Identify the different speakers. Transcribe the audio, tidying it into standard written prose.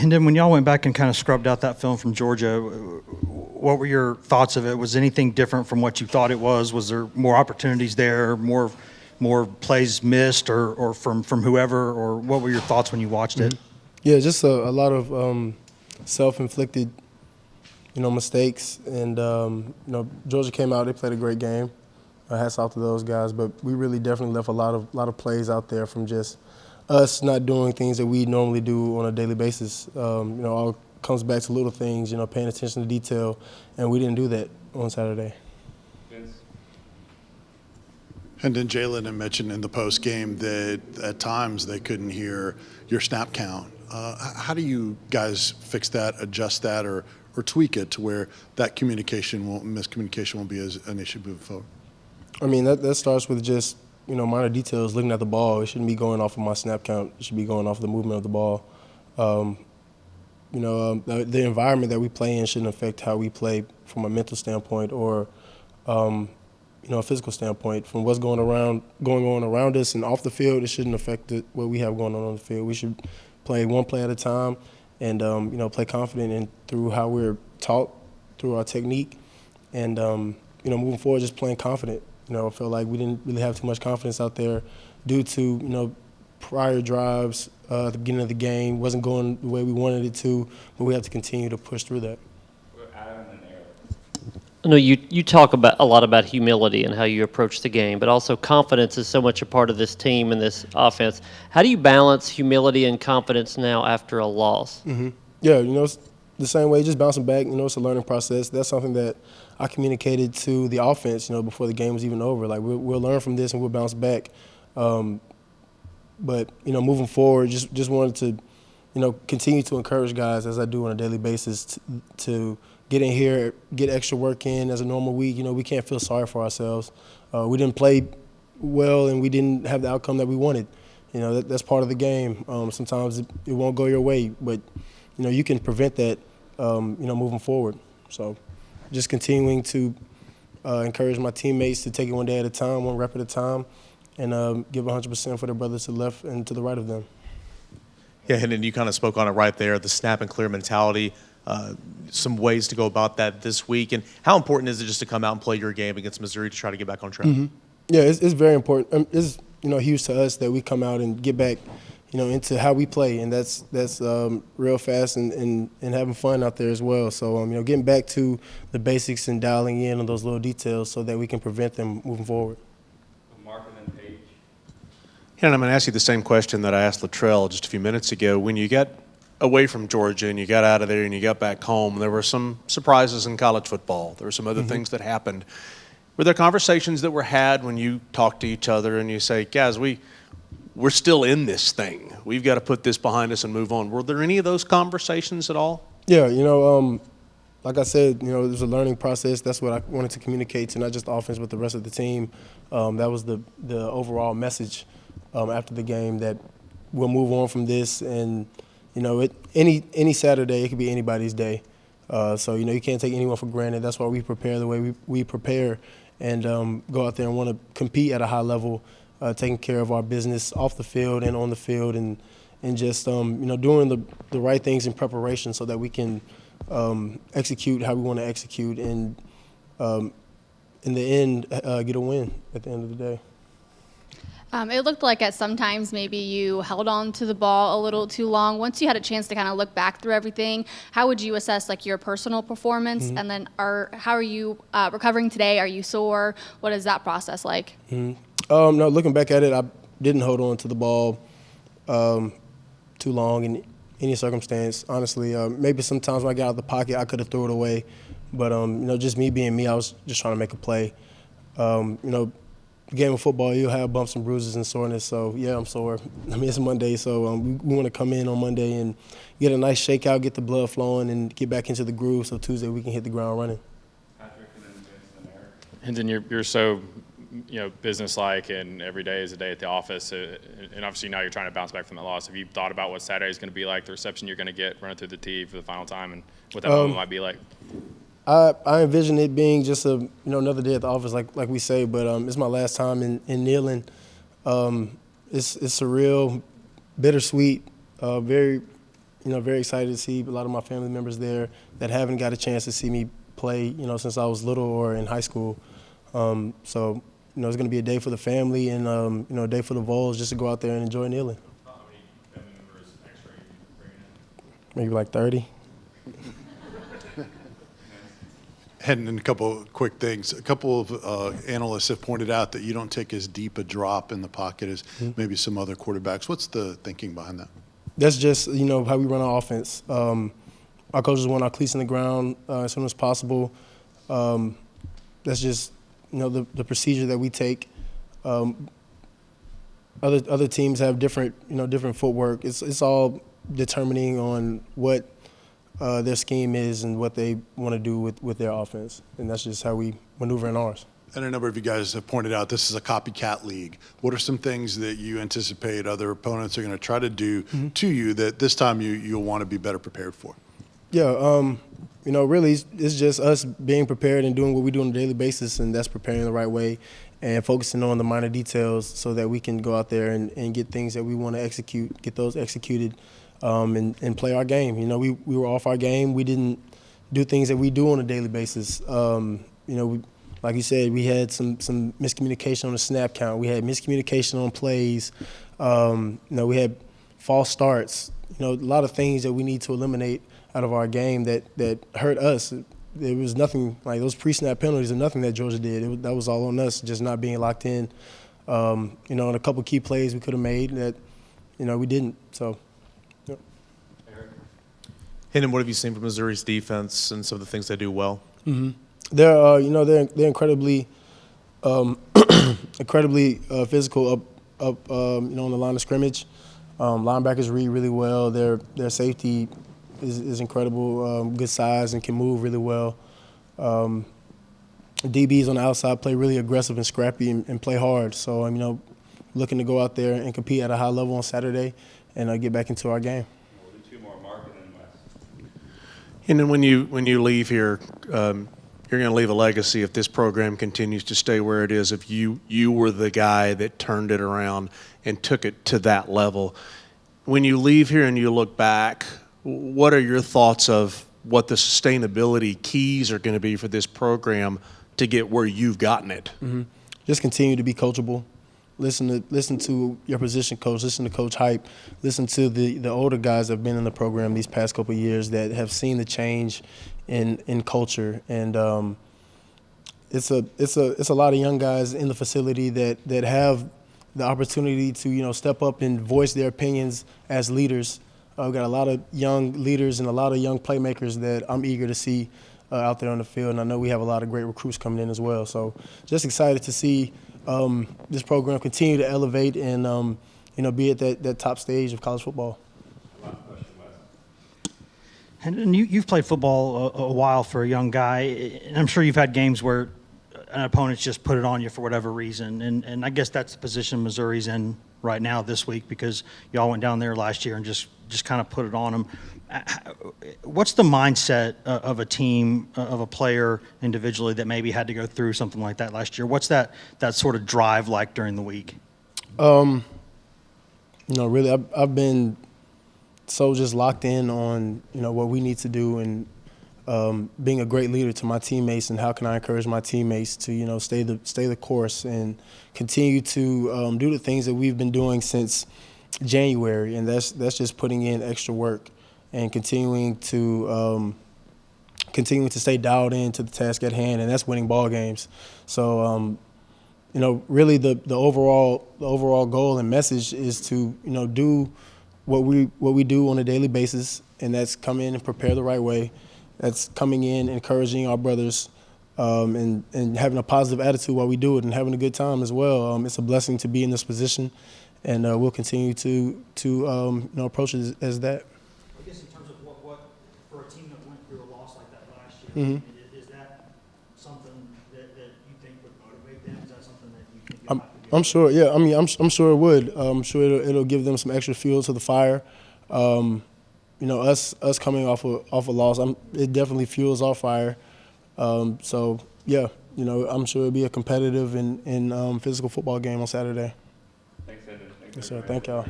Speaker 1: And then when y'all went back and kind of scrubbed out that film from Georgia, what were your thoughts of it? Was anything different from what you thought it was? Was there more opportunities there, more plays missed, or from whoever, or what were your thoughts when you watched it?
Speaker 2: Yeah, just a lot of self-inflicted, mistakes. And, Georgia came out, they played a great game. Hats off to those guys. But we really definitely left a lot of plays out there from just us not doing things that we normally do on a daily basis. All comes back to little things, paying attention to detail. And we didn't do that on Saturday.
Speaker 3: And then Jalen had mentioned in the post game that at times they couldn't hear your snap count. How do you guys fix that, adjust that, or tweak it to where that miscommunication won't be as an issue moving forward?
Speaker 2: I mean, that starts with just, minor details, looking at the ball. It shouldn't be going off of my snap count. It should be going off of the movement of the ball. The environment that we play in shouldn't affect how we play from a mental standpoint or a physical standpoint. From what's going on around us and off the field, it shouldn't affect what we have going on the field. We should play one play at a time and, play confident and through how we're taught, through our technique. And, moving forward, just playing confident. I feel like we didn't really have too much confidence out there due to, prior drives at the beginning of the game. Wasn't going the way we wanted it to, but we have to continue to push through that.
Speaker 4: I know you talk a lot about humility and how you approach the game, but also confidence is so much a part of this team and this offense. How do you balance humility and confidence now after a loss?
Speaker 2: Mm-hmm. Yeah, it's the same way, just bouncing back. It's a learning process. That's something that I communicated to the offense, before the game was even over. Like, we'll learn from this and we'll bounce back. But, moving forward, just wanted to, continue to encourage guys, as I do on a daily basis, to get in here, get extra work in as a normal week. We can't feel sorry for ourselves. We didn't play well and we didn't have the outcome that we wanted. That's part of the game. Sometimes it won't go your way, but, you can prevent that, moving forward. So just continuing to encourage my teammates to take it one day at a time, one rep at a time, and give 100% for their brothers to the left and to the right of them.
Speaker 5: Yeah, Hendon, you kind of spoke on it right there, the snap and clear mentality, some ways to go about that this week. And how important is it just to come out and play your game against Missouri to try to get back on track?
Speaker 2: Mm-hmm. Yeah, it's very important. It's huge to us that we come out and get back, into how we play, and that's real fast and having fun out there as well. So, getting back to the basics and dialing in on those little details so that we can prevent them moving forward.
Speaker 5: And I'm going to ask you the same question that I asked Latrell just a few minutes ago. When you got away from Georgia and you got out of there and you got back home, there were some surprises in college football. There were some other things that happened. Were there conversations that were had when you talked to each other and you say, guys, we're still in this thing. We've got to put this behind us and move on. Were there any of those conversations at all?
Speaker 2: Yeah, like I said, it was a learning process. That's what I wanted to communicate to not just the offense but the rest of the team. That was the overall message after the game, that we'll move on from this. And, any Saturday, it could be anybody's day. So, you can't take anyone for granted. That's why we prepare the way we prepare and go out there and want to compete at a high level, taking care of our business off the field and on the field, and just, doing the right things in preparation so that we can execute how we want to execute and, in the end, get a win at the end of the day.
Speaker 6: It looked like at sometimes maybe you held on to the ball a little too long. Once you had a chance to kind of look back through everything, how would you assess your personal performance? Mm-hmm. And then how are you recovering today? Are you sore? What is that process like?
Speaker 2: Mm-hmm. No, looking back at it, I didn't hold on to the ball too long in any circumstance. Honestly, maybe sometimes when I got out of the pocket, I could have threw it away. But just me being me, I was just trying to make a play. Game of football, you'll have bumps and bruises and soreness. So, yeah, I'm sore. It's Monday, so we want to come in on Monday and get a nice shakeout, get the blood flowing, and get back into the groove so Tuesday we can hit the ground running.
Speaker 7: Hendon, you're so businesslike, and every day is a day at the office. And obviously now you're trying to bounce back from that loss. Have you thought about what Saturday is going to be like, the reception you're going to get running through the tee for the final time, and what that moment might be like?
Speaker 2: I envision it being just another day at the office, like we say, but it's my last time in Neyland. It's surreal, bittersweet, very very excited to see a lot of my family members there that haven't got a chance to see me play, since I was little or in high school. So, it's going to be a day for the family and, a day for the Vols just to go out there and enjoy kneeling.
Speaker 7: How many family members extra are you bringing in?
Speaker 2: Maybe like 30.
Speaker 3: Hendon, a couple of quick things. A couple of analysts have pointed out that you don't take as deep a drop in the pocket as maybe some other quarterbacks. What's the thinking behind that?
Speaker 2: That's just, how we run our offense. Our coaches want our cleats in the ground as soon as possible. That's just, the procedure that we take. Other teams have different footwork. It's all determining on what their scheme is and what they want to do with their offense. And that's just how we maneuver in ours.
Speaker 3: And a number of you guys have pointed out this is a copycat league. What are some things that you anticipate other opponents are going to try to do to you that this time you'll want to be better prepared for?
Speaker 2: Yeah, really it's just us being prepared and doing what we do on a daily basis, and that's preparing the right way and focusing on the minor details so that we can go out there and get things that we want to execute, get those executed, and play our game. We were off our game. We didn't do things that we do on a daily basis. Like you said, we had some miscommunication on the snap count. We had miscommunication on plays. We had false starts. A lot of things that we need to eliminate out of our game that hurt us. There was nothing like those pre-snap penalties, and nothing that Georgia did. That was all on us, just not being locked in. On a couple key plays we could have made that, we didn't. So. Yep.
Speaker 8: Hendon, what have you seen from Missouri's defense and some of the things they do well?
Speaker 2: Mm-hmm. They're incredibly, incredibly physical up on the line of scrimmage. Linebackers read really well. Their safety is incredible, good size and can move really well. DBs on the outside play really aggressive and scrappy and play hard. So looking to go out there and compete at a high level on Saturday and get back into our game.
Speaker 5: And then when you leave here, you're going to leave a legacy if this program continues to stay where it is. If you were the guy that turned it around and took it to that level, when you leave here and you look back, what are your thoughts of what the sustainability keys are going to be for this program to get where you've gotten it?
Speaker 2: Mm-hmm. Just continue to be coachable. Listen to your position coach. Listen to Coach Hype. Listen to the older guys that have been in the program these past couple of years that have seen the change in culture. And it's a lot of young guys in the facility that have the opportunity to step up and voice their opinions as leaders. We've got a lot of young leaders and a lot of young playmakers that I'm eager to see out there on the field. And I know we have a lot of great recruits coming in as well. So just excited to see this program continue to elevate and be at that top stage of college football.
Speaker 1: And you've played football a while for a young guy, and I'm sure you've had games where an opponent's just put it on you for whatever reason. And I guess that's the position Missouri's in right now this week, because y'all went down there last year and just kind of put it on them. What's the mindset of a team, of a player individually that maybe had to go through something like that last year? What's that sort of drive like during the week?
Speaker 2: Really, I've been so just locked in on, what we need to do and being a great leader to my teammates, and how can I encourage my teammates to, stay the course and continue to do the things that we've been doing since January, and that's just putting in extra work and continuing to stay dialed in to the task at hand, and that's winning ball games. So, really the overall goal and message is to do what we do on a daily basis, and that's come in and prepare the right way. That's coming in, encouraging our brothers, and having a positive attitude while we do it, and having a good time as well. It's a blessing to be in this position, and we'll continue to approach it as that.
Speaker 1: I guess in terms of what for a team that went through a loss like that last year, is that something that you think would motivate them? Is that something that you think
Speaker 2: I'm sure, yeah. I mean, I'm sure it would. I'm sure it'll give them some extra fuel to the fire. Us coming off a loss, it definitely fuels our fire. So yeah, I'm sure it'll be a competitive and physical football game on Saturday.
Speaker 7: Thanks, Hendon.
Speaker 2: Yes, sir. Thank y'all.